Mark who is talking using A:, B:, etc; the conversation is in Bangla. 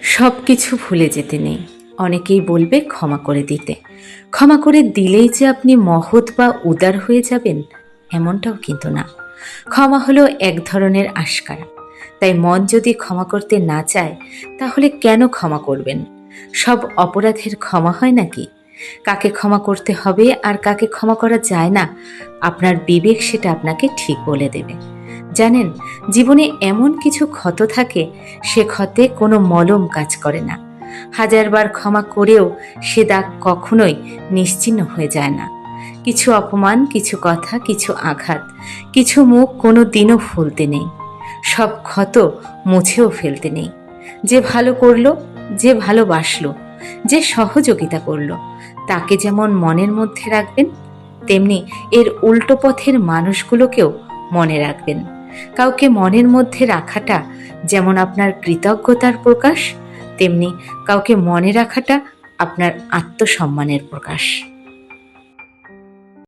A: সব কিছু ভুলে যেতে নেই। অনেকেই বলবে ক্ষমা করে দিতে। ক্ষমা করে দিলেই যে আপনি মহৎ বা উদার হয়ে যাবেন, এমনটাও কিন্তু না। ক্ষমা হলো এক ধরনের আশকারা। তাই মন যদি ক্ষমা করতে না চায়, তাহলে কেন ক্ষমা করবেন? সব অপরাধের ক্ষমা হয় নাকি? কাকে ক্ষমা করতে হবে আর কাকে ক্ষমা করা যায় না, আপনার বিবেক সেটা আপনাকে ঠিক বলে দেবে। জানেন, জীবনে এমন কিছু ক্ষত থাকে, সে ক্ষতে কোনো মলম কাজ করে না। হাজারবার ক্ষমা করেও সে দাগ কখনোই নিশ্চিহ্ন হয়ে যায় না। কিছু অপমান, কিছু কথা, কিছু আঘাত, কিছু মুখ কোনো দিনও ভুলতে নেই। সব ক্ষত মুছেও ফেলতে নেই। যে ভালো করলো, যে ভালোবাসলো, যে সহযোগিতা করলো, তাকে যেমন মনের মধ্যে রাখবেন, তেমনি এর উল্টো পথের মানুষগুলোকেও মনে রাখবেন। কাউকে মনের মধ্যে রাখাটা যেমন আপনার কৃতজ্ঞতার প্রকাশ, তেমনি কাউকে মনে রাখাটা আপনার আত্মসম্মানের প্রকাশ।